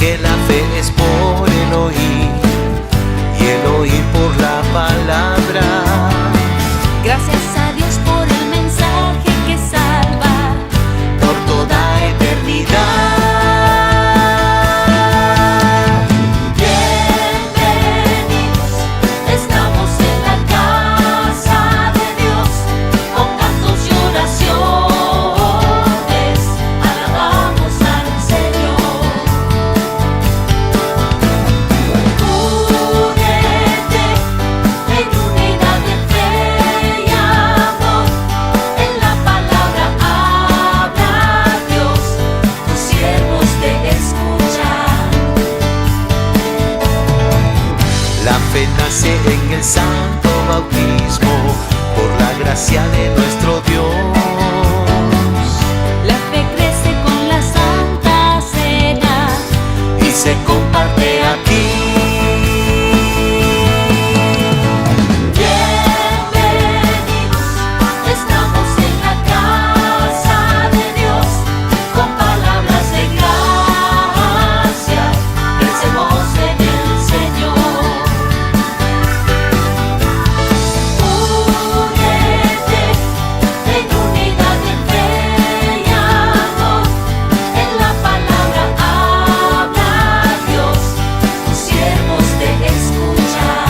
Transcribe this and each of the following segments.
que la fe es por el oír y el oír por la palabra. Gracias a Dios por el mensaje que salva por toda eternidad. Bienvenidos, estamos en la casa de Dios, con cantos y oraciones, alabamos al Señor. Únete en unidad de fe y amor, en la palabra habla Dios, tus siervos te escuchan. La fe nace en el santo bautismo, por la gracia de nuestro Dios. La fe crece con la Santa Cena Y se comparte aquí. Bienvenidos, estamos en la casa de Dios, con palabras de gracia, crecemos en el Señor. Únete en unidad de fe y amor, en la palabra habla Dios, tus siervos te escuchan.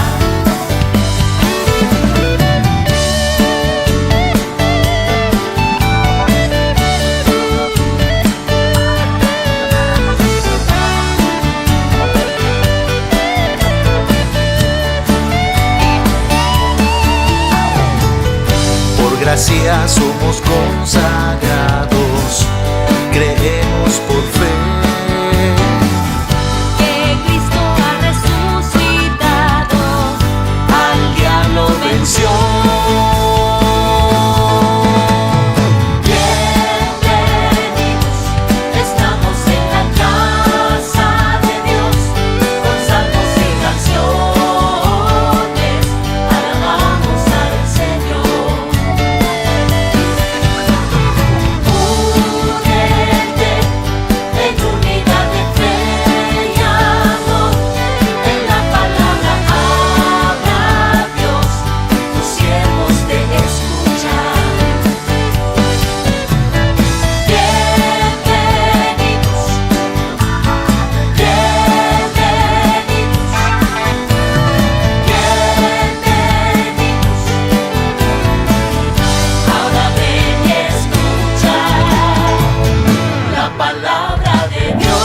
Por gracia somos consagrados, creemos por fe. Que Cristo ha resucitado, Al diablo venció. Bienvenidos, estamos en la casa de Dios, con salmos y canciones, alabamos al Señor. Únete en unidad de fe y amor, en la palabra habla Dios, tus siervos te escuchan. Bienvenidos, ahora ven y escucha la palabra de Dios.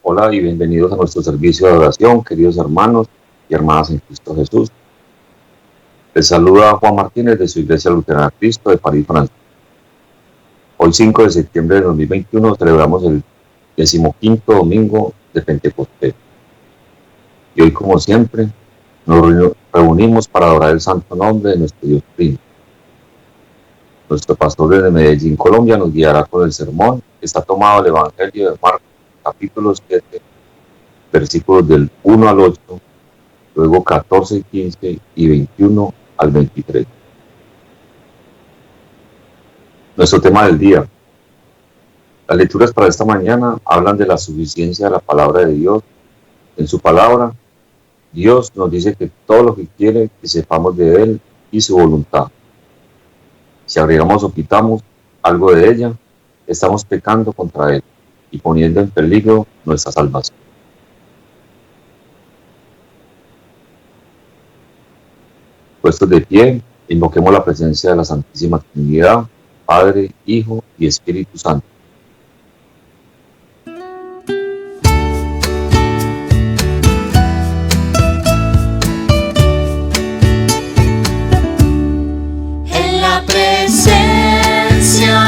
Hola y bienvenidos a nuestro servicio de oración, queridos hermanos y hermanas en Cristo Jesús. Les saluda Juan Martínez de su Iglesia Luterana Cristo de París, Francia. Hoy 5 de septiembre de 2021 celebramos el 15º domingo de Pentecostés. Y hoy, como siempre, nos reunimos para adorar el santo nombre de nuestro Dios Trino. Nuestro pastor desde Medellín, Colombia, nos guiará con el sermón que está tomado del Evangelio de Marcos, capítulo 7, versículos del 1 al 8, luego 14, 15 y 21 al 23. Nuestro tema del día. Las lecturas para esta mañana hablan de la suficiencia de la palabra de Dios. En su palabra, Dios nos dice que todo lo que quiere que sepamos de Él y su voluntad. Si agregamos o quitamos algo de ella, estamos pecando contra Él y poniendo en peligro nuestra salvación. Puestos de pie, invoquemos la presencia de la Santísima Trinidad, Padre, Hijo y Espíritu Santo. En la presencia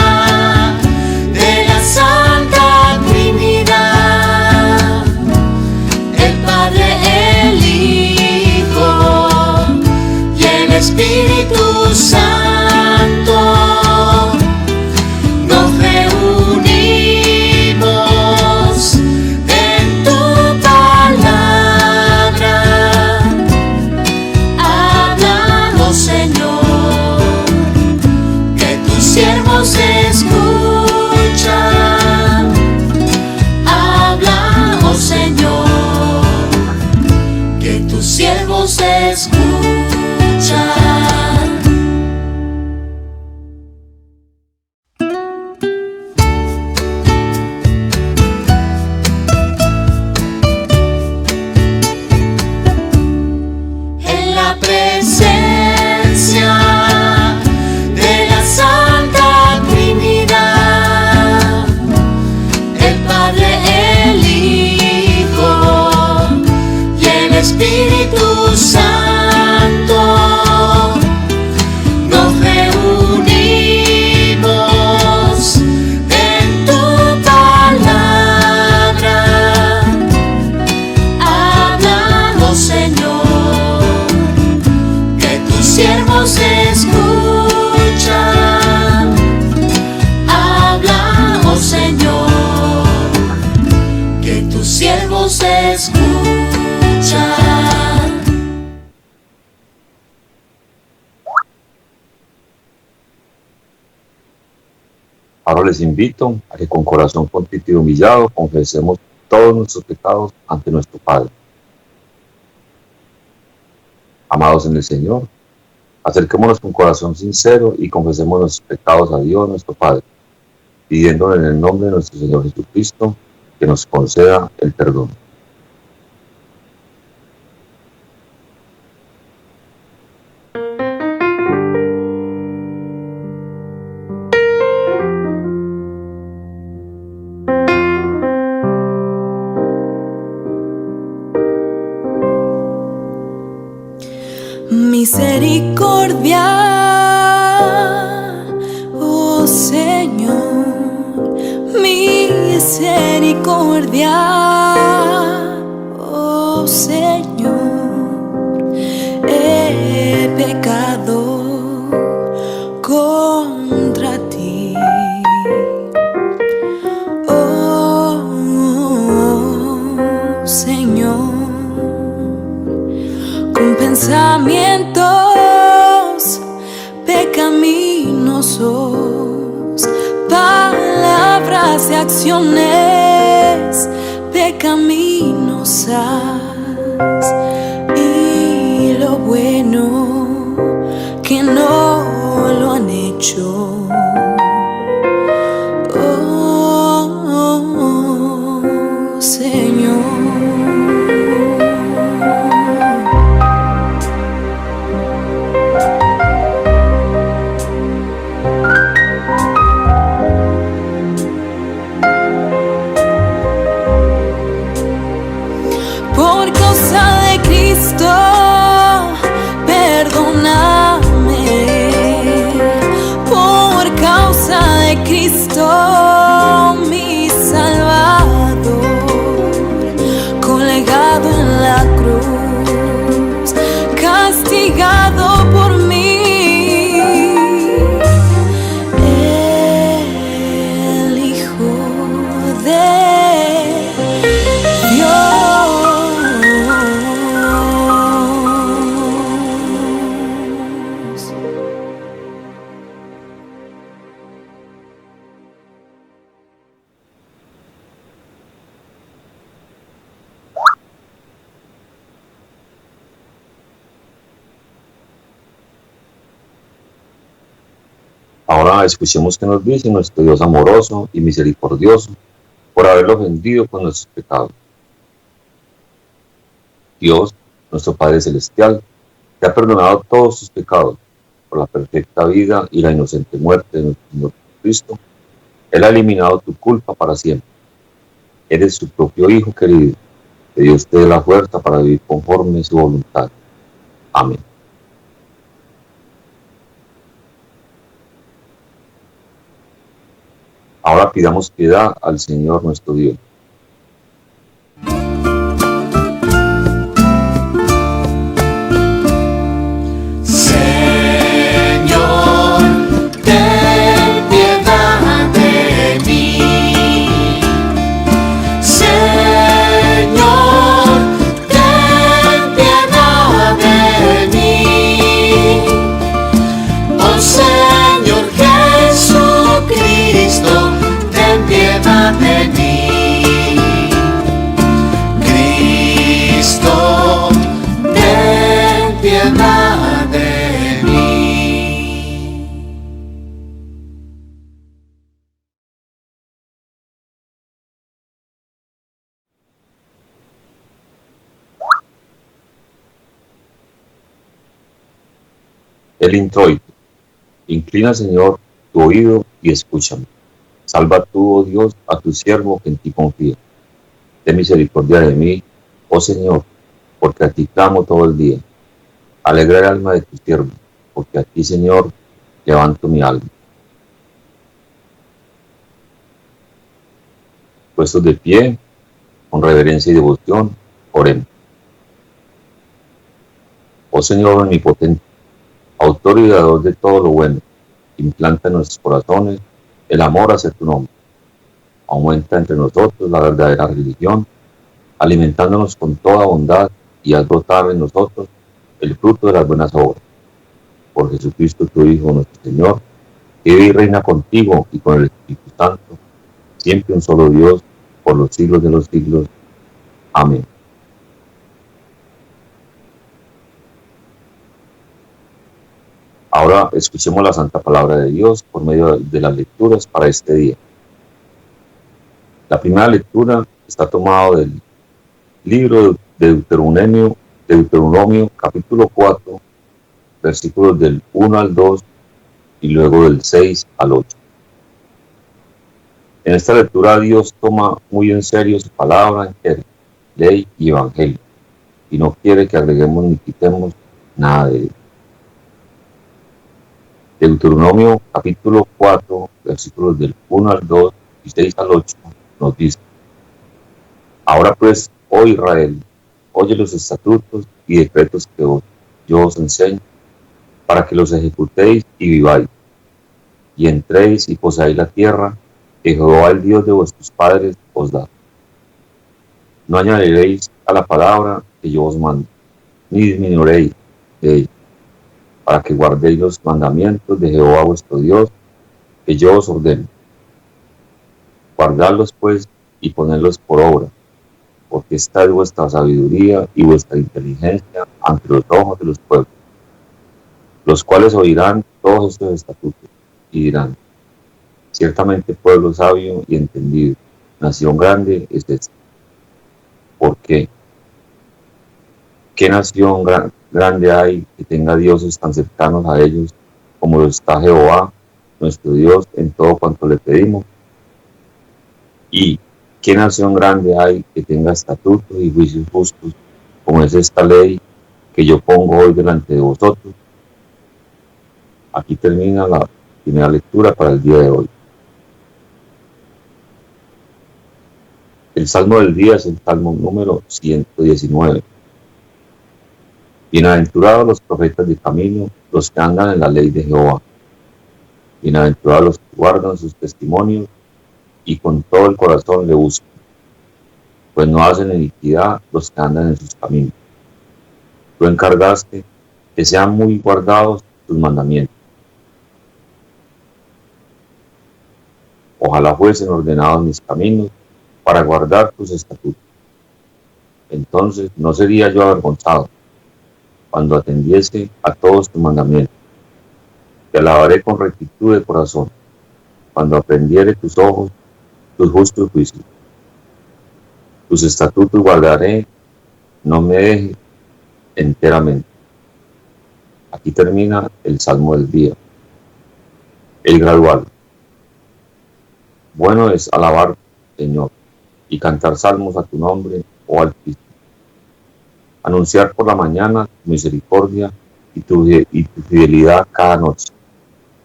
de la Santa Trinidad, el Padre, el Hijo y el Espíritu Santo, siervos escuchan. En la presencia de la Santa Trinidad, el Padre, el Hijo y el Espíritu Santo, nos reunimos en tu palabra. Habla, oh Señor, que tus siervos escuchan. Habla, oh Señor, que tus siervos escuchan. Ahora les invito a que con corazón contrito y humillado confesemos todos nuestros pecados ante nuestro Padre. Amados en el Señor, acerquémonos con corazón sincero y confesemos nuestros pecados a Dios nuestro Padre, pidiéndole en el nombre de nuestro Señor Jesucristo que nos conceda el perdón. Misericordia, oh Señor, misericordia, oh Señor, he pecado contra ti, oh Señor, con pensamientos pecaminosos, palabras y acciones pecaminosas, y lo bueno que no lo han hecho. Oh, Señor. Por causa de Cristo, perdóname. Por causa de Cristo, mi Salvador, colgado en la cruz, castigado por mí, el Hijo de Dios. Ahora escuchemos qué nos dice nuestro Dios amoroso y misericordioso por haberlo ofendido con nuestros pecados. Dios, nuestro Padre Celestial, te ha perdonado todos tus pecados por la perfecta vida y la inocente muerte de nuestro Señor Jesucristo. Él ha eliminado tu culpa para siempre. Eres su propio Hijo querido. Que Dios te dé la fuerza para vivir conforme a su voluntad. Amén. Ahora pidamos piedad al Señor nuestro Dios. Señor, ten piedad de mí. Señor, ten piedad de mí. Oh Señor Jesucristo, ten piedad de mí. El introito. Inclina, Señor, tu oído y escúchame. Salva tú, oh Dios, a tu siervo que en ti confía. Ten misericordia de mí, oh Señor, porque a ti clamo todo el día. Alegra el alma de tu siervo, porque a ti, Señor, levanto mi alma. Puestos de pie, con reverencia y devoción, oremos. Oh Señor omnipotente, autor y dador de todo lo bueno, implanta en nuestros corazones el amor hacia tu nombre. Aumenta entre nosotros la verdadera religión, alimentándonos con toda bondad y haz brotar en nosotros el fruto de las buenas obras. Por Jesucristo tu Hijo, nuestro Señor, que vive y reina contigo y con el Espíritu Santo, siempre un solo Dios, por los siglos de los siglos. Amén. Ahora escuchemos la santa palabra de Dios por medio de las lecturas para este día. La primera lectura está tomada del libro de Deuteronomio capítulo 4, versículos del 1 al 2 y luego del 6 al 8. En esta lectura Dios toma muy en serio su palabra, ley y evangelio, y no quiere que agreguemos ni quitemos nada de él. Deuteronomio capítulo 4, versículos del 1 al 2 y 6 al 8 nos dice: Ahora pues, oh Israel, oye los estatutos y decretos que yo os enseño, para que los ejecutéis y viváis, y entréis y poseáis la tierra que Jehová, el Dios de vuestros padres, os da. No añadiréis a la palabra que yo os mando, ni disminuiréis de ella, para que guardéis los mandamientos de Jehová vuestro Dios, que yo os ordeno. Guardadlos pues y ponedlos por obra, porque esta es vuestra sabiduría y vuestra inteligencia ante los ojos de los pueblos, los cuales oirán todos estos estatutos y dirán: ciertamente pueblo sabio y entendido, nación grande es esta. ¿Por qué? ¿Qué nación grande hay que tenga dioses tan cercanos a ellos como lo está Jehová, nuestro Dios, en todo cuanto le pedimos? ¿Y qué nación grande hay que tenga estatutos y juicios justos como es esta ley que yo pongo hoy delante de vosotros? Aquí termina la primera lectura para el día de hoy. El salmo del día es el salmo número 119. Bienaventurados los profetas de camino, los que andan en la ley de Jehová. Bienaventurados los que guardan sus testimonios y con todo el corazón le buscan, pues no hacen iniquidad los que andan en sus caminos. Tú encargaste que sean muy guardados tus mandamientos. Ojalá fuesen ordenados mis caminos para guardar tus estatutos. Entonces no sería yo avergonzado cuando atendiese a todos tus mandamientos. Te alabaré con rectitud de corazón, cuando aprendiere tus ojos tus justos juicios. Tus estatutos guardaré, no me deje enteramente. Aquí termina el salmo del día. El gradual. Bueno es alabar, Señor, y cantar salmos a tu nombre, oh Altísimo. Anunciar por la mañana tu misericordia y tu fidelidad cada noche.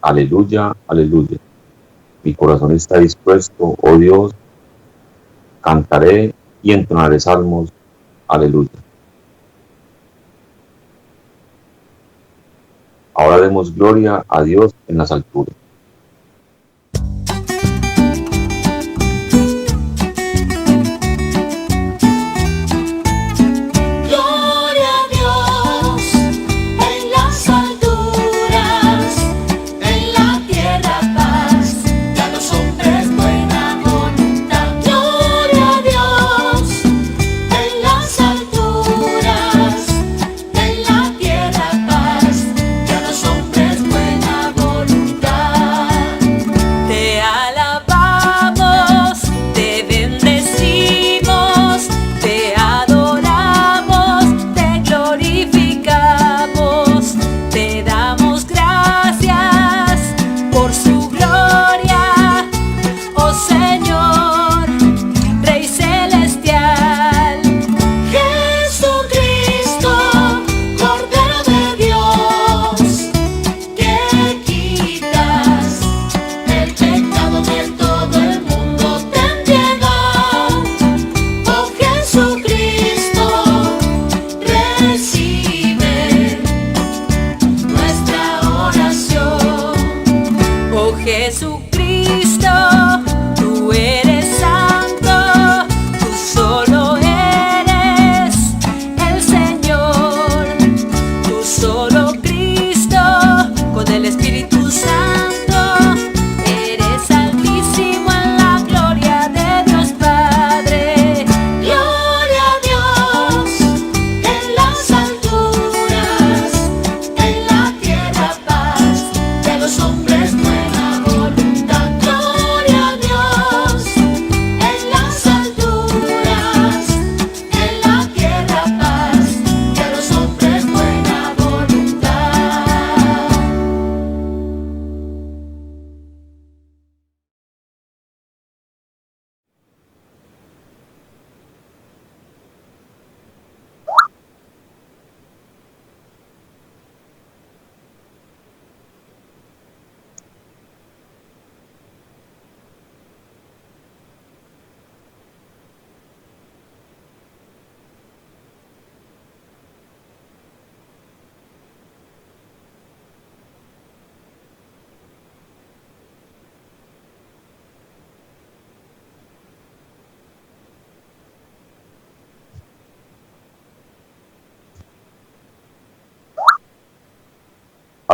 Aleluya, aleluya. Mi corazón está dispuesto, oh Dios. Cantaré y entonaré salmos. Aleluya. Ahora demos gloria a Dios en las alturas. Voluntad.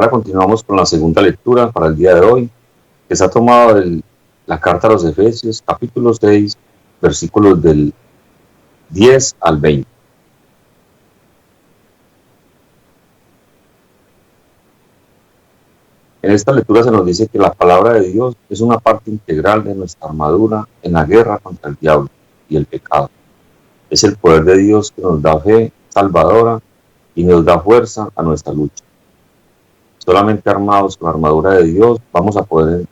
Ahora continuamos con la segunda lectura para el día de hoy, que está tomado de la carta a los Efesios, capítulo 6, versículos del 10 al 20. En esta lectura se nos dice que la palabra de Dios es una parte integral de nuestra armadura en la guerra contra el diablo y el pecado. Es el poder de Dios que nos da fe salvadora y nos da fuerza a nuestra lucha. Solamente armados con la armadura de Dios vamos a poder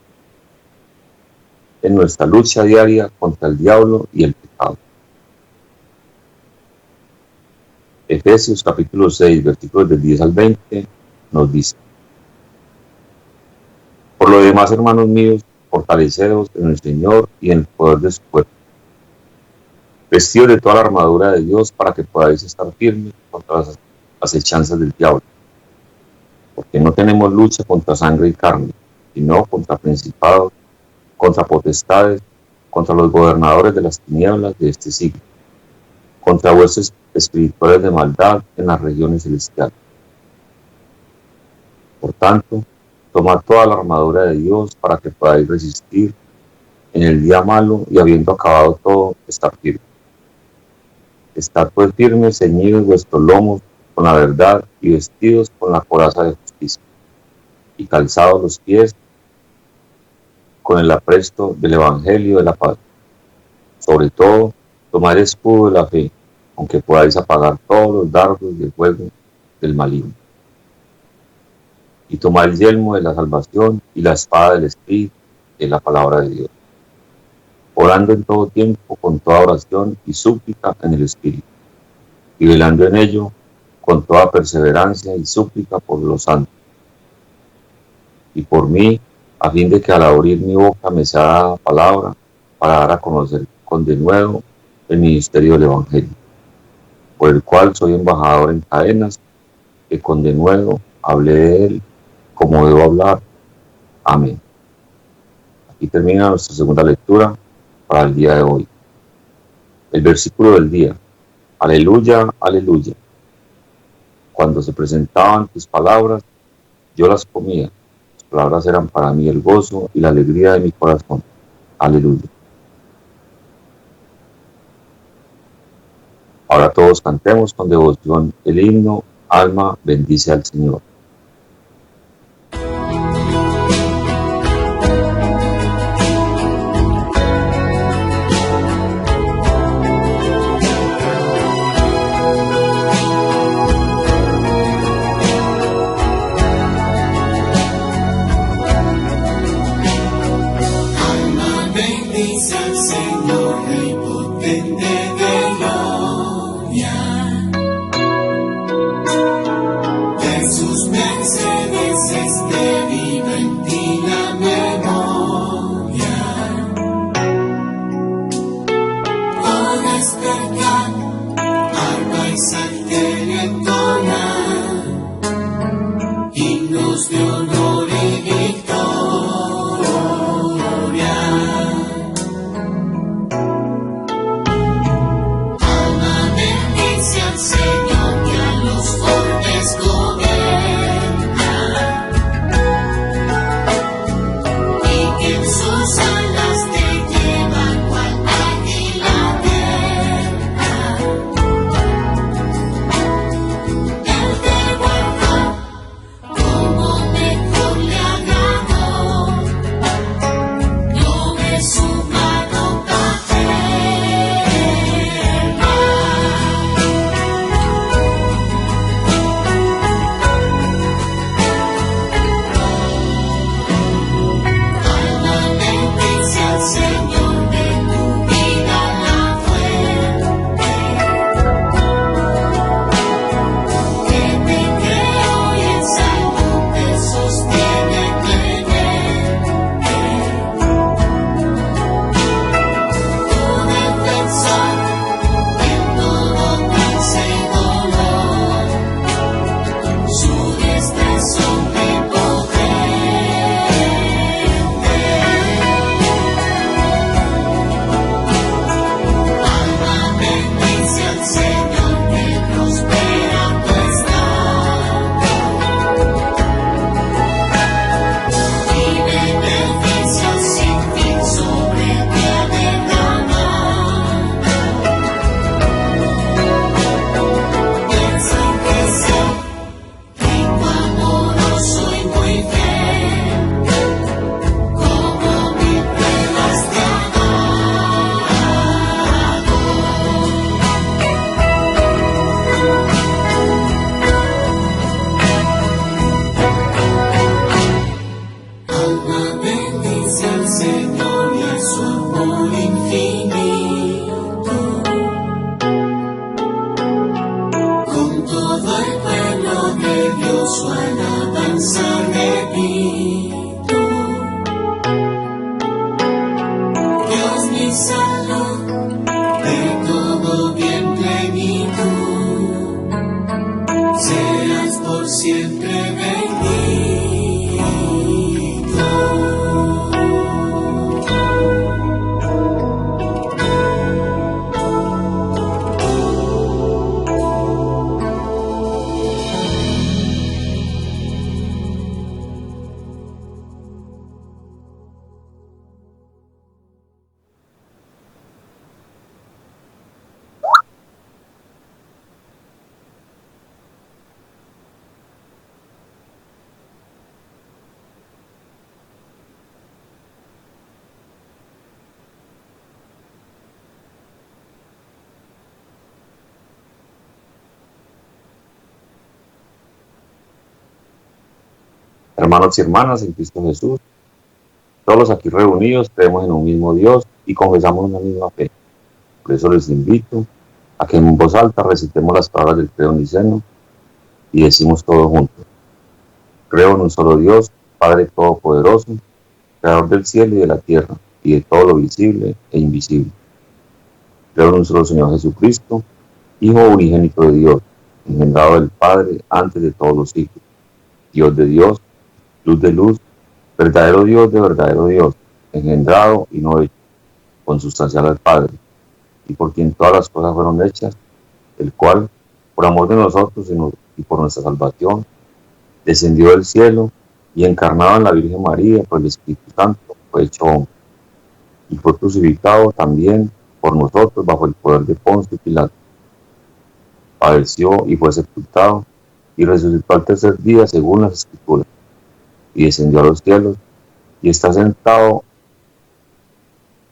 en nuestra lucha diaria contra el diablo y el pecado. Efesios capítulo 6, versículos del 10 al 20 nos dice: por lo demás, hermanos míos, fortaleceos en el Señor y en el poder de su cuerpo, vestidos de toda la armadura de Dios para que podáis estar firmes contra las acechanzas del diablo. Porque no tenemos lucha contra sangre y carne, sino contra principados, contra potestades, contra los gobernadores de las tinieblas de este siglo, contra huestes espirituales de maldad en las regiones celestiales. Por tanto, tomad toda la armadura de Dios para que podáis resistir en el día malo y habiendo acabado todo, estar firmes. Estad pues firmes, ceñidos vuestros lomos con la verdad y vestidos con la coraza de justicia, y calzados los pies con el apresto del Evangelio de la paz. Sobre todo, tomad el escudo de la fe, aunque podáis apagar todos los dardos de fuego del maligno. Y tomad el yelmo de la salvación y la espada del Espíritu, que es la palabra de Dios, orando en todo tiempo con toda oración y súplica en el Espíritu, y velando en ello con toda perseverancia y súplica por los santos, y por mí, a fin de que al abrir mi boca me sea dada palabra para dar a conocer con denuedo el ministerio del Evangelio, por el cual soy embajador en cadenas, que con denuedo hablé de él como debo hablar. Amén. Aquí termina nuestra segunda lectura para el día de hoy. El versículo del día: aleluya, aleluya. Cuando se presentaban tus palabras, yo las comía. Tus palabras eran para mí el gozo y la alegría de mi corazón. Aleluya. Ahora todos cantemos con devoción el himno Alma bendice al Señor. siempre bendito. Hermanos y hermanas en Cristo Jesús, todos los aquí reunidos creemos en un mismo Dios y confesamos una misma fe. Por eso les invito a que en voz alta recitemos las palabras del credo niceno y decimos todos juntos: creo en un solo Dios, Padre Todopoderoso, Creador del cielo y de la tierra, y de todo lo visible e invisible. Creo en un solo Señor Jesucristo, Hijo unigénito de Dios, engendrado del Padre antes de todos los siglos, Dios de Dios, luz de luz, verdadero Dios de verdadero Dios, engendrado y no hecho, consustancial al Padre, y por quien todas las cosas fueron hechas, el cual, por amor de nosotros y por nuestra salvación, descendió del cielo y encarnado en la Virgen María por el Espíritu Santo, fue hecho hombre, y fue crucificado también por nosotros bajo el poder de Poncio Pilato. Padeció y fue sepultado, y resucitó al tercer día según las Escrituras, y descendió a los cielos, y está sentado,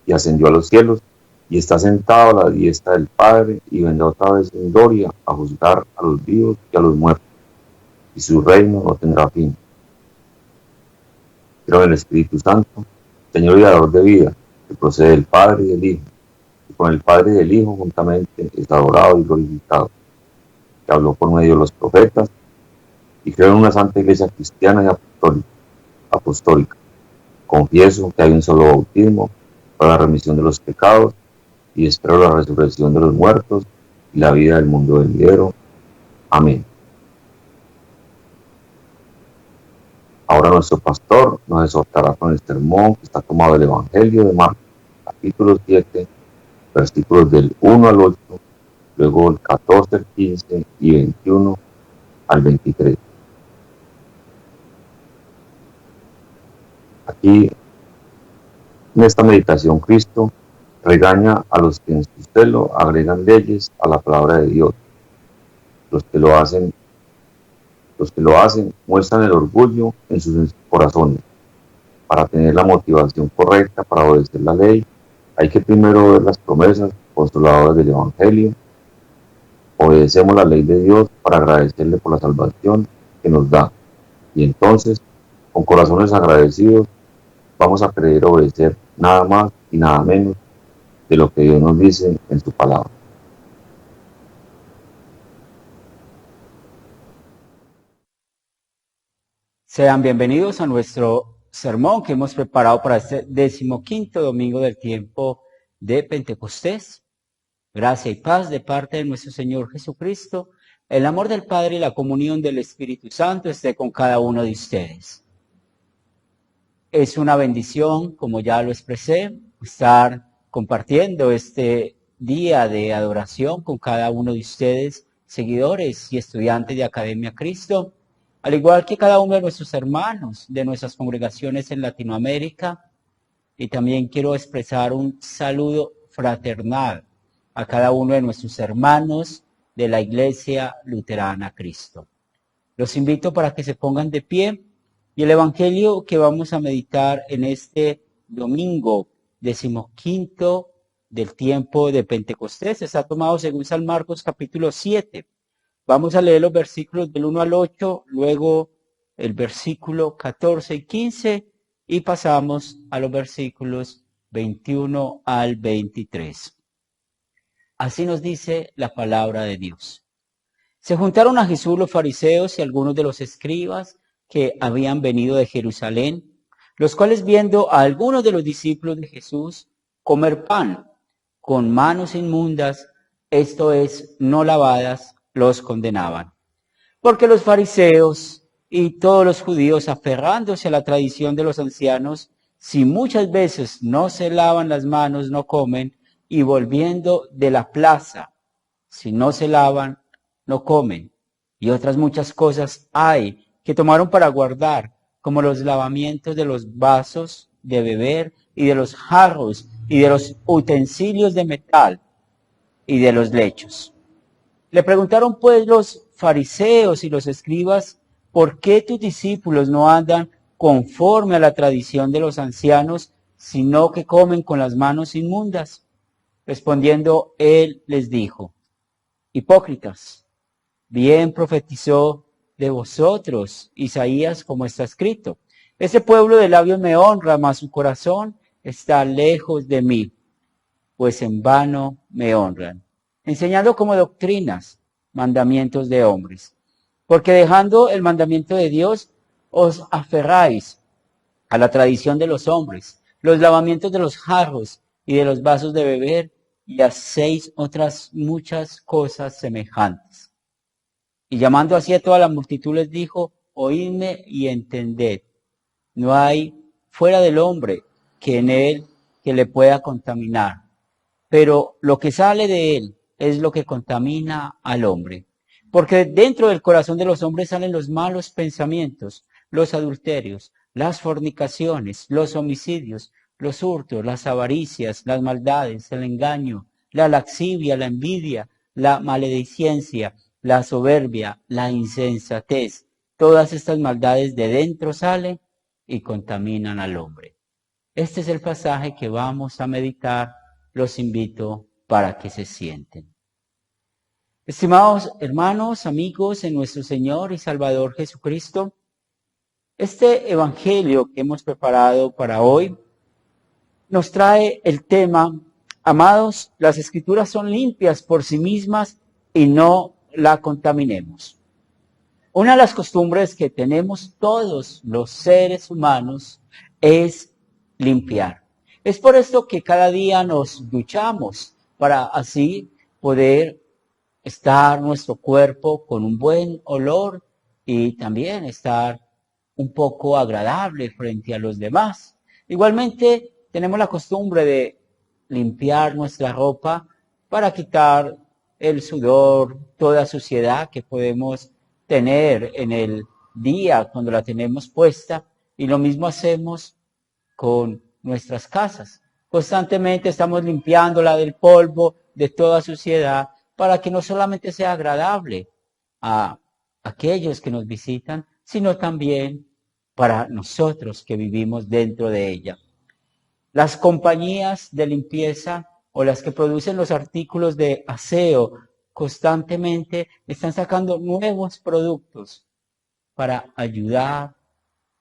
y ascendió a los cielos, y está sentado a la diestra del Padre, y vendrá otra vez en gloria a juzgar a los vivos y a los muertos, y su reino no tendrá fin. Creo en el Espíritu Santo, Señor y dador de vida, que procede del Padre y del Hijo, y con el Padre y del Hijo juntamente es adorado y glorificado, que habló por medio de los profetas, y creo en una santa Iglesia cristiana y apostólica. Confieso que hay un solo bautismo para la remisión de los pecados, y espero la resurrección de los muertos y la vida del mundo venidero. Amén. Ahora nuestro pastor nos exhortará con el sermón que está tomado del Evangelio de Marcos, capítulo 7, versículos del 1 al 8, luego el 14, el 15 y 21 al 23. Aquí, en esta meditación, Cristo regaña a los que en su celo agregan leyes a la palabra de Dios. Los que lo hacen muestran el orgullo en sus corazones. Para tener la motivación correcta para obedecer la ley, hay que primero ver las promesas consoladoras del Evangelio. Obedecemos la ley de Dios para agradecerle por la salvación que nos da. Y entonces, con corazones agradecidos, vamos a querer obedecer nada más y nada menos de lo que Dios nos dice en su palabra. Sean bienvenidos a nuestro sermón que hemos preparado para este 15º domingo del tiempo de Pentecostés. Gracia y paz de parte de nuestro Señor Jesucristo, el amor del Padre y la comunión del Espíritu Santo esté con cada uno de ustedes. Es una bendición, como ya lo expresé, estar compartiendo este día de adoración con cada uno de ustedes, seguidores y estudiantes de Academia Cristo, al igual que cada uno de nuestros hermanos de nuestras congregaciones en Latinoamérica. Y también quiero expresar un saludo fraternal a cada uno de nuestros hermanos de la Iglesia Luterana Cristo. Los invito para que se pongan de pie y el Evangelio que vamos a meditar en este domingo 15º del tiempo de Pentecostés está tomado según San Marcos capítulo 7. Vamos a leer los versículos del 1 al 8, luego el versículo 14 y 15 y pasamos a los versículos 21 al 23. Así nos dice la palabra de Dios. Se juntaron a Jesús los fariseos y algunos de los escribas que habían venido de Jerusalén, los cuales viendo a algunos de los discípulos de Jesús comer pan con manos inmundas, esto es, no lavadas, los condenaban. Porque los fariseos y todos los judíos, aferrándose a la tradición de los ancianos, si muchas veces no se lavan las manos, no comen, y volviendo de la plaza, si no se lavan, no comen. Y otras muchas cosas hay que tomaron para guardar, como los lavamientos de los vasos de beber y de los jarros y de los utensilios de metal y de los lechos. Le preguntaron pues los fariseos y los escribas, ¿por qué tus discípulos no andan conforme a la tradición de los ancianos, sino que comen con las manos inmundas? Respondiendo él les dijo, hipócritas, bien profetizó de vosotros Isaías como está escrito. Ese pueblo de labios me honra, mas su corazón está lejos de mí, pues en vano me honran, enseñando como doctrinas mandamientos de hombres. Porque dejando el mandamiento de Dios, os aferráis a la tradición de los hombres, los lavamientos de los jarros y de los vasos de beber, y hacéis otras muchas cosas semejantes. Y llamando así a toda la multitud les dijo, oídme y entended. No hay fuera del hombre que en él que le pueda contaminar, pero lo que sale de él es lo que contamina al hombre. Porque dentro del corazón de los hombres salen los malos pensamientos, los adulterios, las fornicaciones, los homicidios, los hurtos, las avaricias, las maldades, el engaño, la laxivia, la envidia, la maledicencia, la soberbia, la insensatez. Todas estas maldades de dentro salen y contaminan al hombre. Este es el pasaje que vamos a meditar. Los invito para que se sienten. Estimados hermanos, amigos en nuestro Señor y Salvador Jesucristo, este evangelio que hemos preparado para hoy nos trae el tema, amados, las escrituras son limpias por sí mismas y no la contaminemos. Una de las costumbres que tenemos todos los seres humanos es limpiar. Es por esto que cada día nos duchamos, para así poder estar nuestro cuerpo con un buen olor y también estar un poco agradable frente a los demás. Igualmente tenemos la costumbre de limpiar nuestra ropa para quitar el sudor, toda suciedad que podemos tener en el día cuando la tenemos puesta, y lo mismo hacemos con nuestras casas. Constantemente estamos limpiándola del polvo, de toda suciedad, para que no solamente sea agradable a aquellos que nos visitan, sino también para nosotros que vivimos dentro de ella. Las compañías de limpieza o las que producen los artículos de aseo constantemente están sacando nuevos productos para ayudar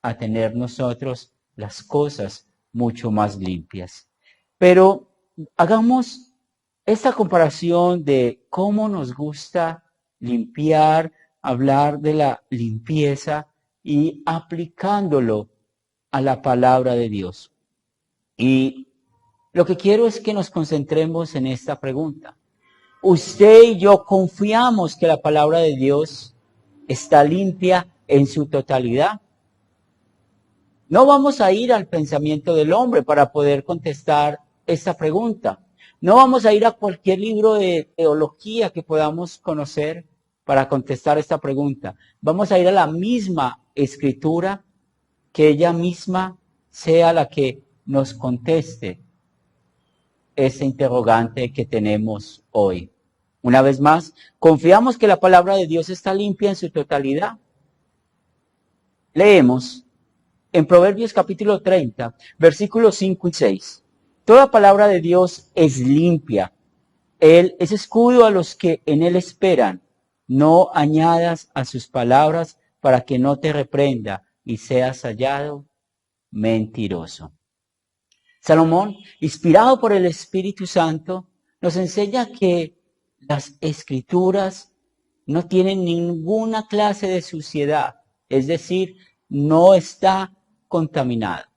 a tener nosotros las cosas mucho más limpias. Pero hagamos esta comparación de cómo nos gusta limpiar, hablar de la limpieza y aplicándolo a la palabra de Dios. Y lo que quiero es que nos concentremos en esta pregunta. Usted y yo confiamos que la palabra de Dios está limpia en su totalidad. No vamos a ir al pensamiento del hombre para poder contestar esta pregunta. No vamos a ir a cualquier libro de teología que podamos conocer para contestar esta pregunta. Vamos a ir a la misma escritura, que ella misma sea la que nos conteste ese interrogante que tenemos hoy. Una vez más, confiamos que la palabra de Dios está limpia en su totalidad. Leemos en Proverbios capítulo 30, versículos 5 y 6. Toda palabra de Dios es limpia. Él es escudo a los que en él esperan. No añadas a sus palabras para que no te reprenda y seas hallado mentiroso. Salomón, inspirado por el Espíritu Santo, nos enseña que las escrituras no tienen ninguna clase de suciedad, es decir, no está contaminada.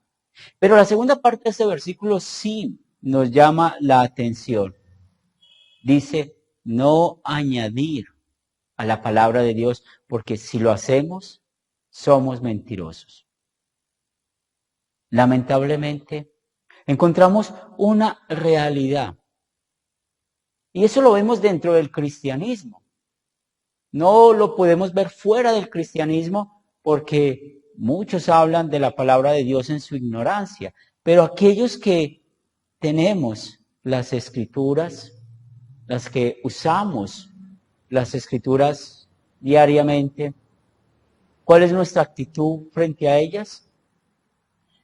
Pero la segunda parte de este versículo sí nos llama la atención. Dice, no añadir a la palabra de Dios, porque si lo hacemos, somos mentirosos. Lamentablemente, encontramos una realidad. Y eso lo vemos dentro del cristianismo. No lo podemos ver fuera del cristianismo porque muchos hablan de la palabra de Dios en su ignorancia. Pero aquellos que tenemos las escrituras, las que usamos las escrituras diariamente, ¿cuál es nuestra actitud frente a ellas?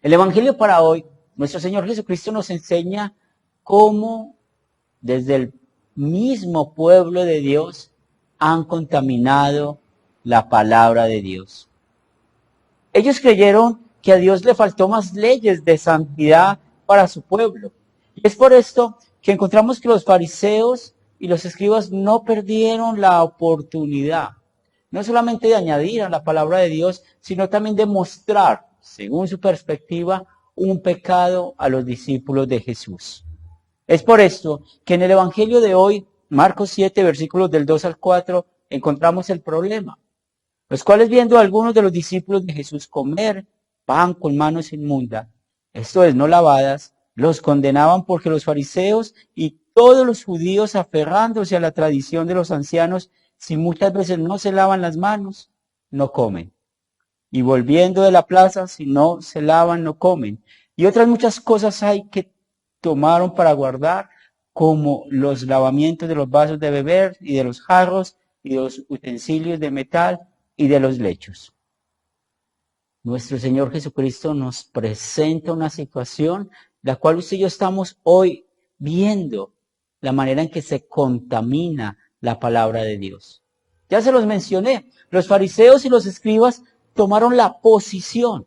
El Evangelio para hoy, nuestro Señor Jesucristo nos enseña cómo desde el mismo pueblo de Dios han contaminado la palabra de Dios. Ellos creyeron que a Dios le faltó más leyes de santidad para su pueblo. Y es por esto que encontramos que los fariseos y los escribas no perdieron la oportunidad, no solamente de añadir a la palabra de Dios, sino también de mostrar, según su perspectiva, un pecado a los discípulos de Jesús. Es por esto que en el Evangelio de hoy, Marcos 7, versículos del 2 al 4, encontramos el problema. Los cuales viendo a algunos de los discípulos de Jesús comer pan con manos inmundas, esto es, no lavadas, los condenaban porque los fariseos y todos los judíos, aferrándose a la tradición de los ancianos, si muchas veces no se lavan las manos, no comen. Y volviendo de la plaza, si no se lavan, no comen. Y otras muchas cosas hay que tomaron para guardar, como los lavamientos de los vasos de beber y de los jarros y de los utensilios de metal y de los lechos. Nuestro Señor Jesucristo nos presenta una situación la cual usted y yo estamos hoy viendo la manera en que se contamina la palabra de Dios. Ya se los mencioné, los fariseos y los escribas tomaron la posición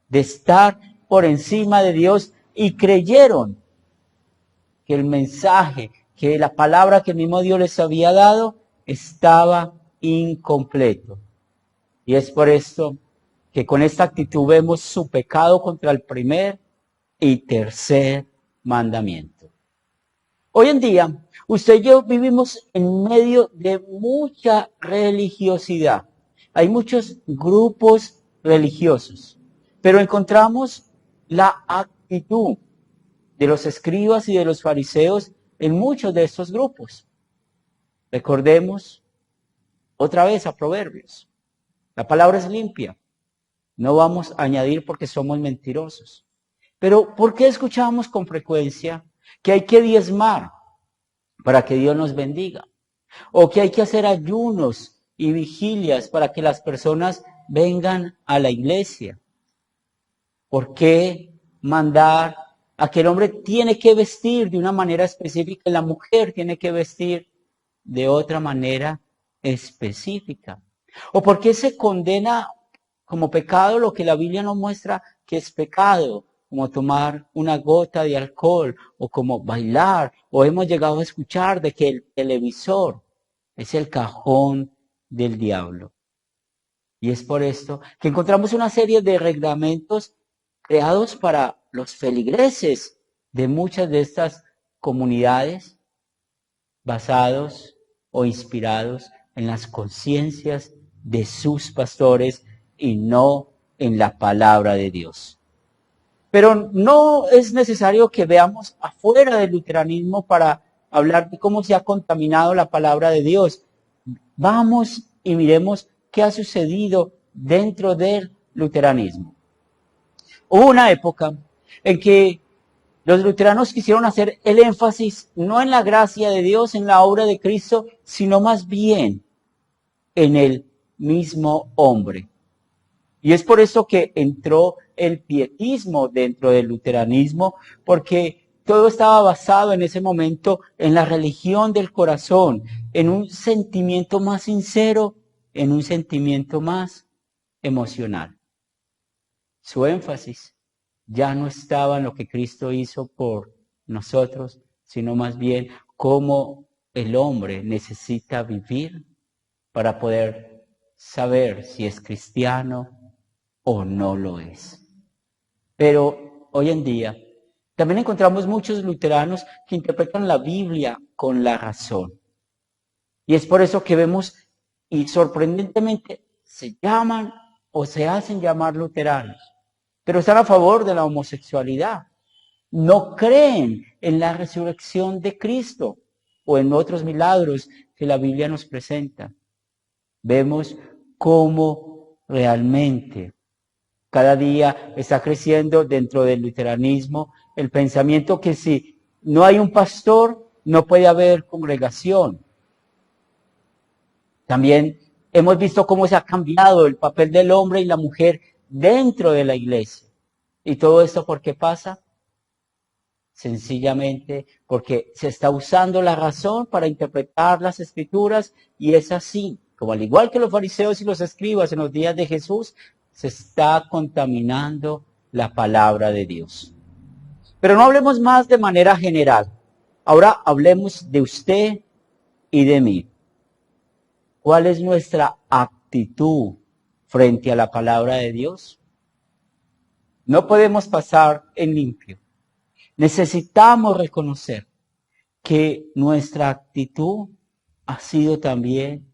de estar por encima de Dios y creyeron que el mensaje, que la palabra que el mismo Dios les había dado estaba incompleto. Y es por esto que con esta actitud vemos su pecado contra el primer y tercer mandamiento. Hoy en día, usted y yo vivimos en medio de mucha religiosidad. Hay muchos grupos religiosos, pero encontramos la actitud de los escribas y de los fariseos en muchos de estos grupos. Recordemos otra vez a Proverbios. La palabra es limpia. No vamos a añadir porque somos mentirosos. Pero ¿por qué escuchamos con frecuencia que hay que diezmar para que Dios nos bendiga? O que hay que hacer ayunos y vigilias para que las personas vengan a la iglesia. ¿Por qué mandar a que el hombre tiene que vestir de una manera específica y la mujer tiene que vestir de otra manera específica? ¿O por qué se condena como pecado lo que la Biblia nos muestra que es pecado? Como tomar una gota de alcohol o como bailar, o hemos llegado a escuchar de que el televisor es el cajón del diablo. Y es por esto que encontramos una serie de reglamentos creados para los feligreses de muchas de estas comunidades, basados o inspirados en las conciencias de sus pastores y no en la palabra de Dios. Pero no es necesario que veamos afuera del luteranismo para hablar de cómo se ha contaminado la palabra de Dios. Vamos y miremos qué ha sucedido dentro del luteranismo. Hubo una época en que los luteranos quisieron hacer el énfasis no en la gracia de Dios, en la obra de Cristo, sino más bien en el mismo hombre. Y es por eso que entró el pietismo dentro del luteranismo, porque todo estaba basado en ese momento en la religión del corazón, en un sentimiento más sincero, en un sentimiento más emocional. Su énfasis ya no estaba en lo que Cristo hizo por nosotros, sino más bien cómo el hombre necesita vivir para poder saber si es cristiano o no lo es. Pero hoy en día también encontramos muchos luteranos que interpretan la Biblia con la razón. Y es por eso que vemos, y sorprendentemente, se llaman o se hacen llamar luteranos, pero están a favor de la homosexualidad. No creen en la resurrección de Cristo o en otros milagros que la Biblia nos presenta. Vemos cómo realmente cada día está creciendo dentro del luteranismo el pensamiento que si no hay un pastor, no puede haber congregación. También hemos visto cómo se ha cambiado el papel del hombre y la mujer dentro de la iglesia. ¿Y todo esto por qué pasa? Sencillamente porque se está usando la razón para interpretar las escrituras y es así, como al igual que los fariseos y los escribas en los días de Jesús, se está contaminando la palabra de Dios. Pero no hablemos más de manera general. Ahora hablemos de usted y de mí. ¿Cuál es nuestra actitud frente a la palabra de Dios? No podemos pasar en limpio. Necesitamos reconocer que nuestra actitud ha sido también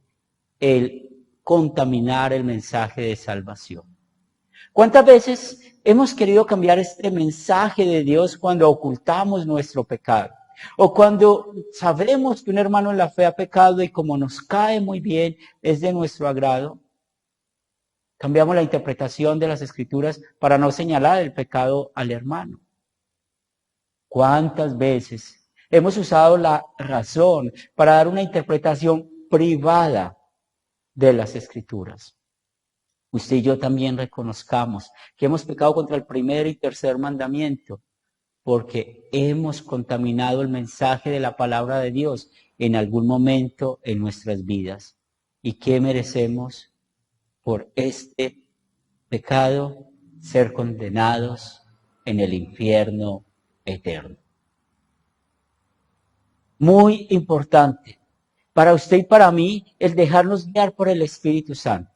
el contaminar el mensaje de salvación. ¿Cuántas veces hemos querido cambiar este mensaje de Dios cuando ocultamos nuestro pecado? O cuando sabemos que un hermano en la fe ha pecado y como nos cae muy bien, es de nuestro agrado, cambiamos la interpretación de las escrituras para no señalar el pecado al hermano. ¿Cuántas veces hemos usado la razón para dar una interpretación privada de las escrituras? Usted y yo también reconozcamos que hemos pecado contra el primer y tercer mandamiento porque hemos contaminado el mensaje de la palabra de Dios en algún momento en nuestras vidas. ¿Y qué merecemos por este pecado? Ser condenados en el infierno eterno. Muy importante para usted y para mí el dejarnos guiar por el Espíritu Santo.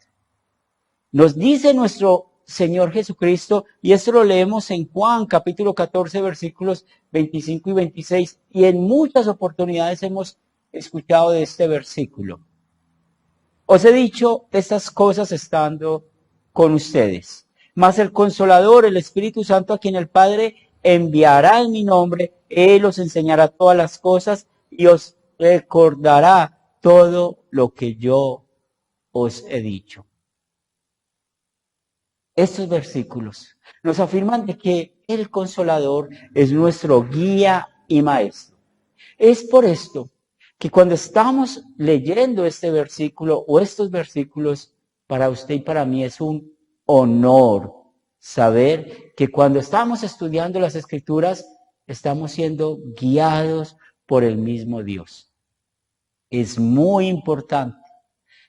Nos dice nuestro Señor Jesucristo, y esto lo leemos en Juan capítulo 14 versículos 25 y 26, y en muchas oportunidades hemos escuchado de este versículo. Os he dicho estas cosas estando con ustedes, mas el Consolador, el Espíritu Santo, a quien el Padre enviará en mi nombre, Él os enseñará todas las cosas y os recordará todo lo que yo os he dicho. Estos versículos nos afirman de que el Consolador es nuestro guía y maestro. Es por esto que cuando estamos leyendo este versículo o estos versículos, para usted y para mí es un honor saber que cuando estamos estudiando las Escrituras estamos siendo guiados por el mismo Dios. Es muy importante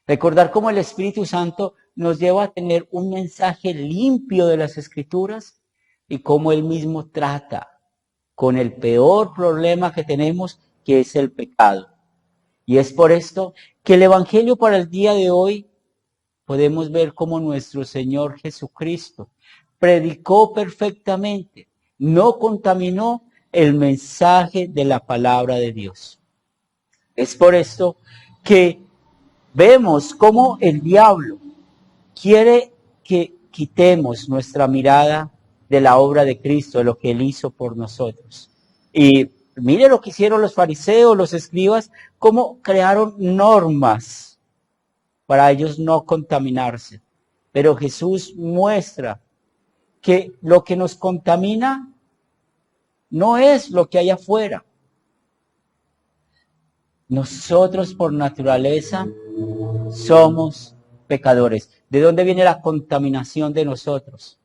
recordar cómo el Espíritu Santo nos lleva a tener un mensaje limpio de las Escrituras y cómo Él mismo trata con el peor problema que tenemos, que es el pecado. Y es por esto que el Evangelio para el día de hoy podemos ver cómo nuestro Señor Jesucristo predicó perfectamente, no contaminó el mensaje de la palabra de Dios. Es por esto que vemos cómo el diablo quiere que quitemos nuestra mirada de la obra de Cristo, de lo que Él hizo por nosotros. Y mire lo que hicieron los fariseos, los escribas, cómo crearon normas para ellos no contaminarse. Pero Jesús muestra que lo que nos contamina no es lo que hay afuera. Nosotros por naturaleza somos pecadores. ¿De dónde viene la contaminación de nosotros?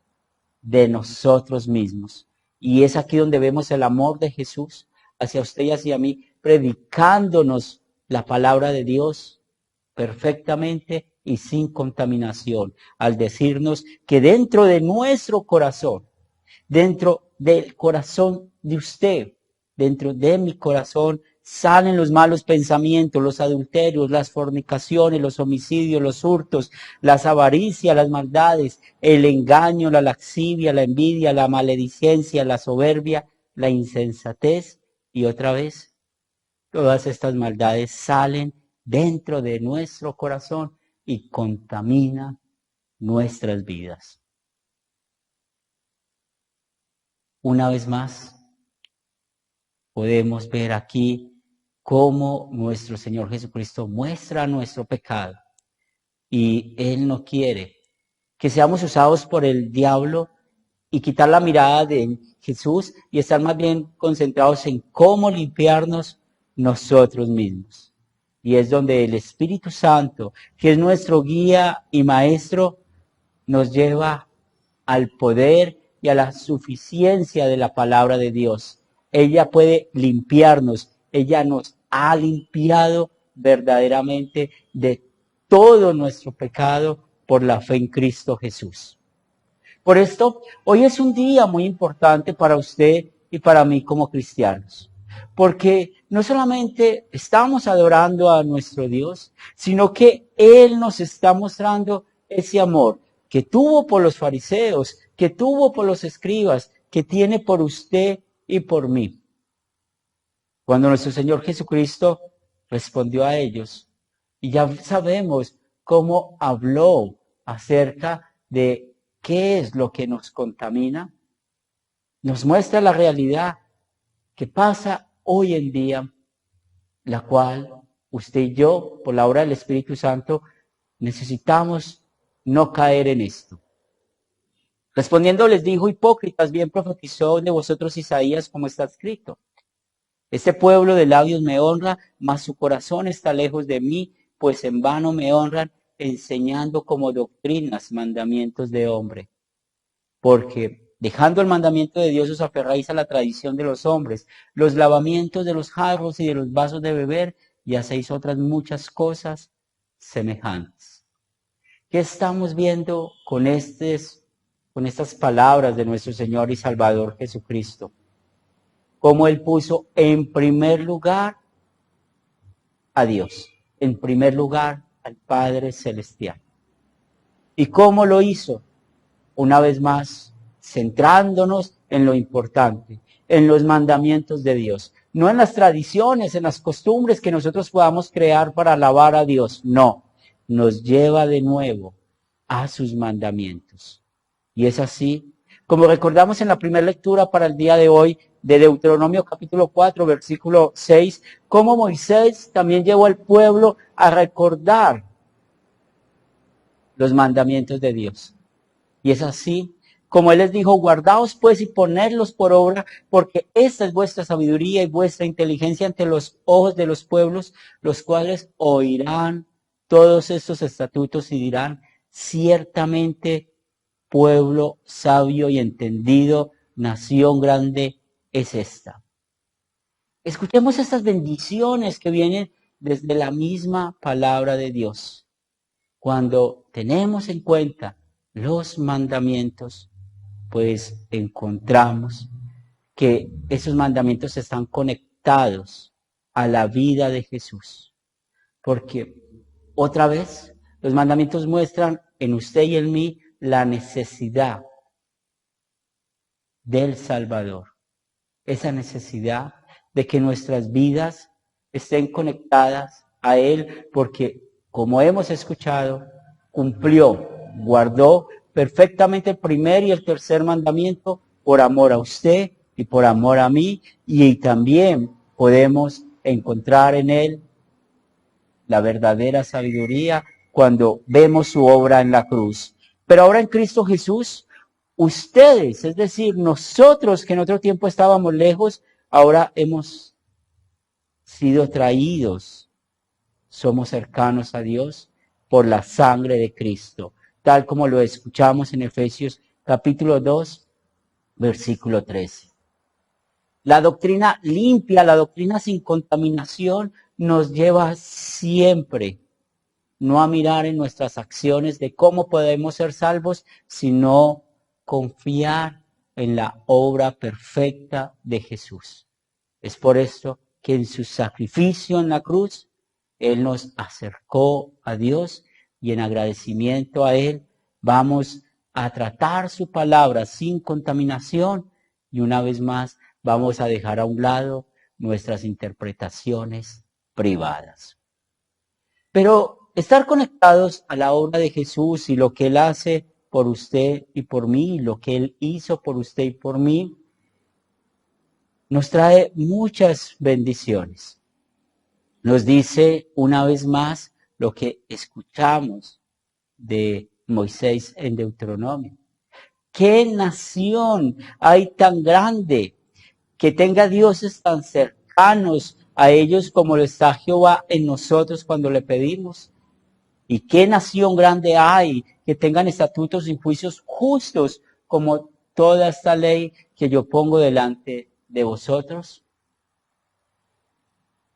De nosotros mismos. Y es aquí donde vemos el amor de Jesús hacia usted y hacia mí, predicándonos la palabra de Dios perfectamente y sin contaminación, al decirnos que dentro de nuestro corazón, dentro del corazón de usted, dentro de mi corazón, salen los malos pensamientos, los adulterios, las fornicaciones, los homicidios, los hurtos, las avaricias, las maldades, el engaño, la lascivia, la envidia, la maledicencia, la soberbia, la insensatez. Y otra vez, todas estas maldades salen dentro de nuestro corazón y contamina nuestras vidas. Una vez más, podemos ver aquí cómo nuestro Señor Jesucristo muestra nuestro pecado y Él no quiere que seamos usados por el diablo y quitar la mirada de Jesús y estar más bien concentrados en cómo limpiarnos nosotros mismos. Y es donde el Espíritu Santo, que es nuestro guía y maestro, nos lleva al poder y a la suficiencia de la palabra de Dios. Ella puede limpiarnos, ella nos ha limpiado verdaderamente de todo nuestro pecado por la fe en Cristo Jesús. Por esto, hoy es un día muy importante para usted y para mí como cristianos, porque no solamente estamos adorando a nuestro Dios, sino que Él nos está mostrando ese amor que tuvo por los fariseos, que tuvo por los escribas, que tiene por usted y por mí. Cuando nuestro Señor Jesucristo respondió a ellos, y ya sabemos cómo habló acerca de ¿qué es lo que nos contamina? Nos muestra la realidad que pasa hoy en día, la cual usted y yo, por la obra del Espíritu Santo, necesitamos no caer en esto. Respondiendo les dijo: hipócritas, bien profetizó de vosotros Isaías, como está escrito. Este pueblo de labios me honra, mas su corazón está lejos de mí, pues en vano me honran, enseñando como doctrinas mandamientos de hombre. Porque dejando el mandamiento de Dios os aferráis a la tradición de los hombres, los lavamientos de los jarros y de los vasos de beber, y hacéis otras muchas cosas semejantes. ¿Qué estamos viendo con estas palabras de nuestro Señor y Salvador Jesucristo? Cómo Él puso en primer lugar a Dios, en primer lugar al Padre Celestial. ¿Y cómo lo hizo? Una vez más, centrándonos en lo importante, en los mandamientos de Dios. No en las tradiciones, en las costumbres que nosotros podamos crear para alabar a Dios. No, nos lleva de nuevo a sus mandamientos. Y es así, como recordamos en la primera lectura para el día de hoy, de Deuteronomio capítulo 4, versículo 6, cómo Moisés también llevó al pueblo a recordar los mandamientos de Dios. Y es así, como Él les dijo: guardaos pues y ponedlos por obra, porque esta es vuestra sabiduría y vuestra inteligencia ante los ojos de los pueblos, los cuales oirán todos estos estatutos y dirán: ciertamente pueblo sabio y entendido, nación grande es esta. Escuchemos estas bendiciones que vienen desde la misma palabra de Dios. Cuando tenemos en cuenta los mandamientos, pues encontramos que esos mandamientos están conectados a la vida de Jesús. Porque otra vez, los mandamientos muestran en usted y en mí la necesidad del Salvador. Esa necesidad de que nuestras vidas estén conectadas a Él, porque como hemos escuchado, cumplió, guardó perfectamente el primer y el tercer mandamiento por amor a usted y por amor a mí, y también podemos encontrar en Él la verdadera sabiduría cuando vemos su obra en la cruz. Pero ahora en Cristo Jesús, ustedes, es decir, nosotros que en otro tiempo estábamos lejos, ahora hemos sido traídos, somos cercanos a Dios por la sangre de Cristo, tal como lo escuchamos en Efesios capítulo 2, versículo 13. La doctrina limpia, la doctrina sin contaminación, nos lleva siempre no a mirar en nuestras acciones de cómo podemos ser salvos, sino confiar en la obra perfecta de Jesús. Es por esto que en su sacrificio en la cruz, Él nos acercó a Dios y en agradecimiento a Él vamos a tratar su palabra sin contaminación y una vez más vamos a dejar a un lado nuestras interpretaciones privadas. Pero estar conectados a la obra de Jesús y lo que Él hace por usted y por mí, lo que Él hizo por usted y por mí, nos trae muchas bendiciones. Nos dice una vez más lo que escuchamos de Moisés en Deuteronomio. ¿Qué nación hay tan grande que tenga dioses tan cercanos a ellos como lo está Jehová en nosotros cuando le pedimos? ¿Y qué nación grande hay que tengan estatutos y juicios justos como toda esta ley que yo pongo delante de vosotros?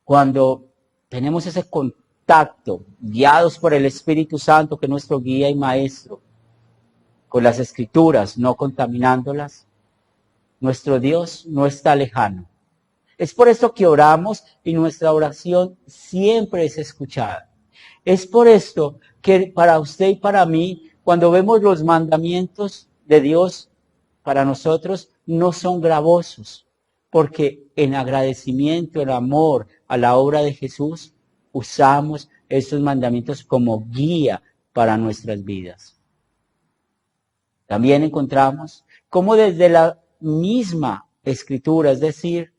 Cuando tenemos ese contacto, guiados por el Espíritu Santo, que es nuestro guía y maestro, con las Escrituras, no contaminándolas, nuestro Dios no está lejano. Es por esto que oramos y nuestra oración siempre es escuchada. Es por esto que para usted y para mí, cuando vemos los mandamientos de Dios para nosotros, no son gravosos, porque en agradecimiento, en amor a la obra de Jesús, usamos estos mandamientos como guía para nuestras vidas. También encontramos cómo desde la misma Escritura, es decir,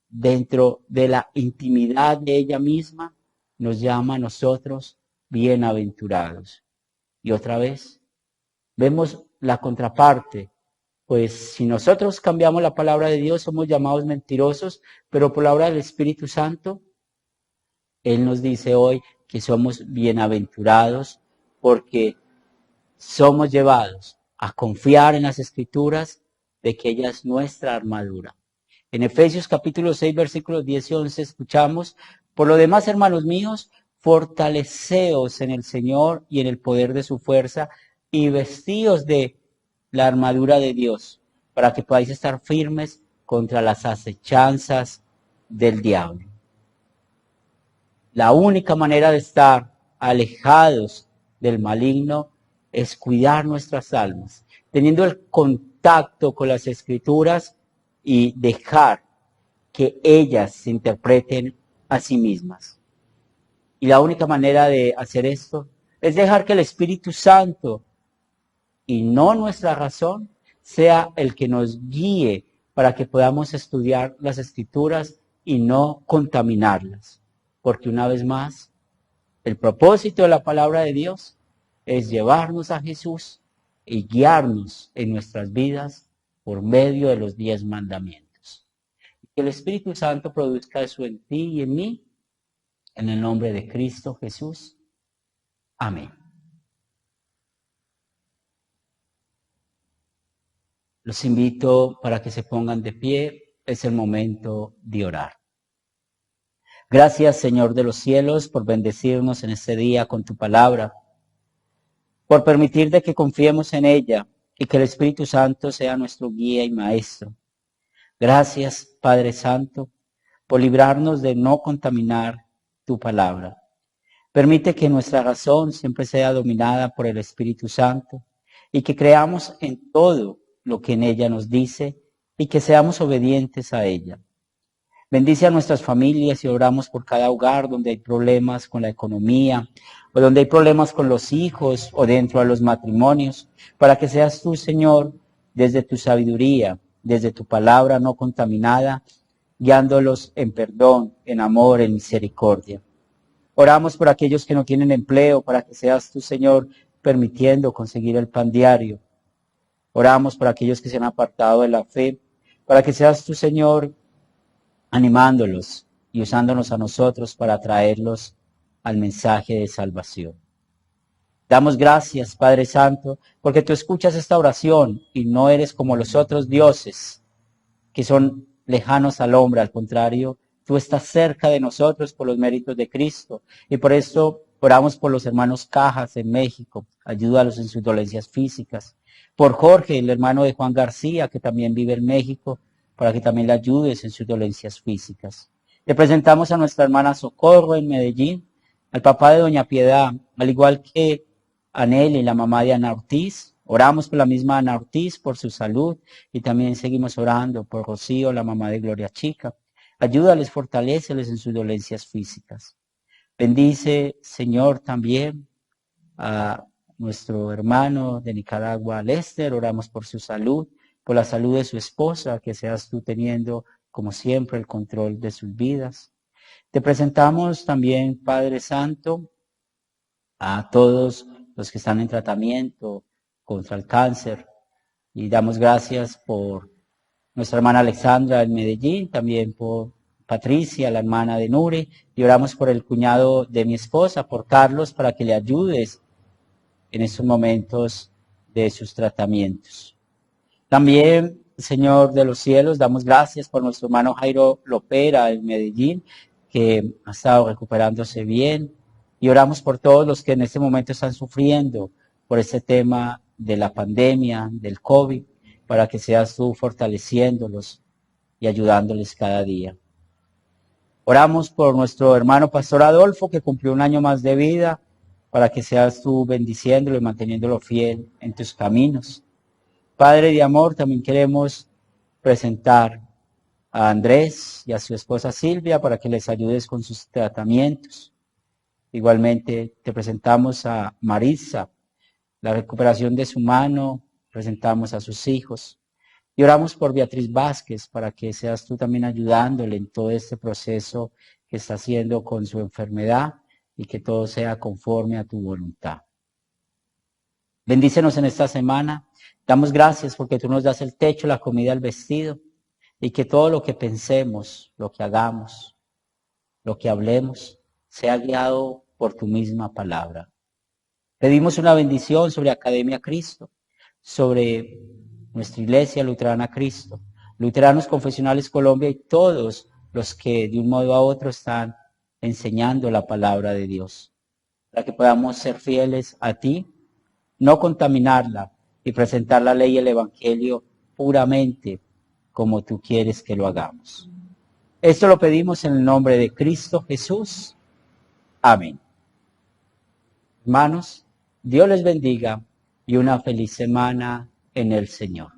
dentro de la intimidad de ella misma, nos llama a nosotros bienaventurados. Y otra vez, vemos la contraparte, pues si nosotros cambiamos la palabra de Dios, somos llamados mentirosos, pero por la obra del Espíritu Santo, Él nos dice hoy que somos bienaventurados porque somos llevados a confiar en las Escrituras de que ella es nuestra armadura. En Efesios capítulo 6, versículos 10 y 11 escuchamos: por lo demás, hermanos míos, fortaleceos en el Señor y en el poder de su fuerza y vestíos de la armadura de Dios para que podáis estar firmes contra las acechanzas del diablo. La única manera de estar alejados del maligno es cuidar nuestras almas, teniendo el contacto con las Escrituras y dejar que ellas se interpreten a sí mismas. Y la única manera de hacer esto es dejar que el Espíritu Santo, y no nuestra razón, sea el que nos guíe para que podamos estudiar las Escrituras y no contaminarlas. Porque una vez más, el propósito de la palabra de Dios es llevarnos a Jesús y guiarnos en nuestras vidas por medio de los 10 mandamientos. Que el Espíritu Santo produzca eso en ti y en mí, en el nombre de Cristo Jesús. Amén. Los invito para que se pongan de pie. Es el momento de orar. Gracias, Señor de los cielos, por bendecirnos en este día con tu palabra, por permitir de que confiemos en ella y que el Espíritu Santo sea nuestro guía y maestro. Gracias, Padre Santo, por librarnos de no contaminar tu palabra. Permite que nuestra razón siempre sea dominada por el Espíritu Santo y que creamos en todo lo que en ella nos dice y que seamos obedientes a ella. Bendice a nuestras familias y oramos por cada hogar donde hay problemas con la economía o donde hay problemas con los hijos o dentro de los matrimonios, para que seas tú, Señor, desde tu sabiduría, desde tu palabra no contaminada, guiándolos en perdón, en amor, en misericordia. Oramos por aquellos que no tienen empleo, para que seas tú, Señor, permitiendo conseguir el pan diario. Oramos por aquellos que se han apartado de la fe, para que seas tú, Señor, animándolos y usándonos a nosotros para traerlos al mensaje de salvación. Damos gracias, Padre Santo, porque tú escuchas esta oración y no eres como los otros dioses que son lejanos al hombre. Al contrario, tú estás cerca de nosotros por los méritos de Cristo. Y por esto oramos por los hermanos Cajas en México. Ayúdalos en sus dolencias físicas. Por Jorge, el hermano de Juan García, que también vive en México, para que también le ayudes en sus dolencias físicas. Le presentamos a nuestra hermana Socorro en Medellín, al papá de doña Piedad, al igual que Anel y la mamá de Ana Ortiz. Oramos por la misma Ana Ortiz, por su salud, y también seguimos orando por Rocío, la mamá de Gloria Chica. Ayúdales, fortaléceles en sus dolencias físicas. Bendice, Señor, también a nuestro hermano de Nicaragua, Lester. Oramos por su salud, por la salud de su esposa, que seas tú teniendo, como siempre, el control de sus vidas. Te presentamos también, Padre Santo, a todos los que están en tratamiento contra el cáncer, y damos gracias por nuestra hermana Alexandra en Medellín, también por Patricia, la hermana de Nuri, y oramos por el cuñado de mi esposa, por Carlos, para que le ayudes en estos momentos de sus tratamientos. También, Señor de los cielos, damos gracias por nuestro hermano Jairo Lopera en Medellín, que ha estado recuperándose bien, y oramos por todos los que en este momento están sufriendo por este tema de la pandemia, del COVID, para que seas tú fortaleciéndolos y ayudándoles cada día. Oramos por nuestro hermano Pastor Adolfo, que cumplió un año más de vida, para que seas tú bendiciéndolo y manteniéndolo fiel en tus caminos. Padre de amor, también queremos presentar a Andrés y a su esposa Silvia para que les ayudes con sus tratamientos. Igualmente te presentamos a Marisa, la recuperación de su mano, presentamos a sus hijos. Y oramos por Beatriz Vázquez para que seas tú también ayudándole en todo este proceso que está haciendo con su enfermedad y que todo sea conforme a tu voluntad. Bendícenos en esta semana. Damos gracias porque tú nos das el techo, la comida, el vestido, y que todo lo que pensemos, lo que hagamos, lo que hablemos, sea guiado por tu misma palabra. Pedimos una bendición sobre Academia Cristo, sobre nuestra Iglesia Luterana Cristo, Luteranos Confesionales Colombia y todos los que de un modo a otro están enseñando la palabra de Dios, para que podamos ser fieles a ti, no contaminarla y presentar la ley y el Evangelio puramente como tú quieres que lo hagamos. Esto lo pedimos en el nombre de Cristo Jesús. Amén. Hermanos, Dios les bendiga y una feliz semana en el Señor.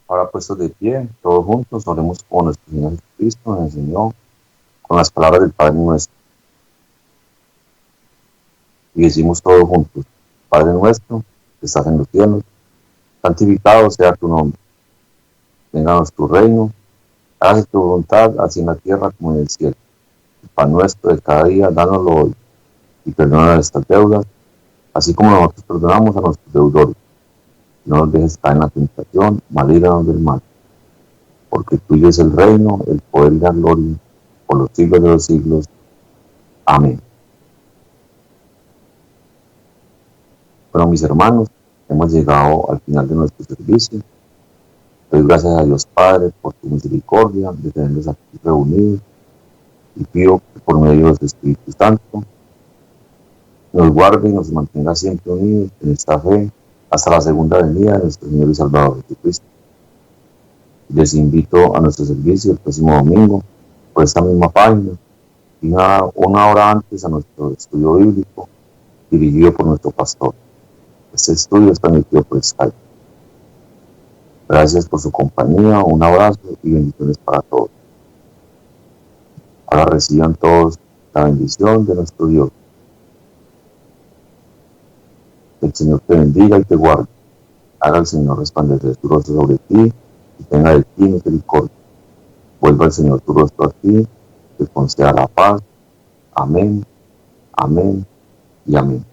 Ahora puestos de pie, todos juntos, oremos con nuestro Señor Jesucristo, nos enseñó con las palabras del Padre nuestro. Y decimos todos juntos: Padre nuestro, que estás en los cielos, santificado sea tu nombre. Vénganos tu reino, hágase tu voluntad, así en la tierra como en el cielo. El pan nuestro de cada día, dánoslo hoy, y perdona nuestras deudas, así como nosotros perdonamos a nuestros deudores. No nos dejes caer en la tentación, mas líbranos del mal. Porque tuyo es el reino, el poder y la gloria, por los siglos de los siglos. Amén. Bueno, mis hermanos, hemos llegado al final de nuestro servicio. Doy gracias a Dios Padre por tu misericordia de tenerlos aquí reunidos, y pido que por medio de su Espíritu Santo nos guarde y nos mantenga siempre unidos en esta fe hasta la segunda venida de nuestro Señor y Salvador Jesucristo. Les invito a nuestro servicio el próximo domingo por esta misma página y una hora antes a nuestro estudio bíblico dirigido por nuestro pastor. Este estudio es transmitido por Skype. Gracias por su compañía, un abrazo y bendiciones para todos. Ahora reciban todos la bendición de nuestro Dios. El Señor te bendiga y te guarde. Haga el Señor resplandecer su rostro sobre ti y tenga de ti misericordia. Vuelva el Señor tu rostro a ti, te conceda la paz. Amén, amén y amén.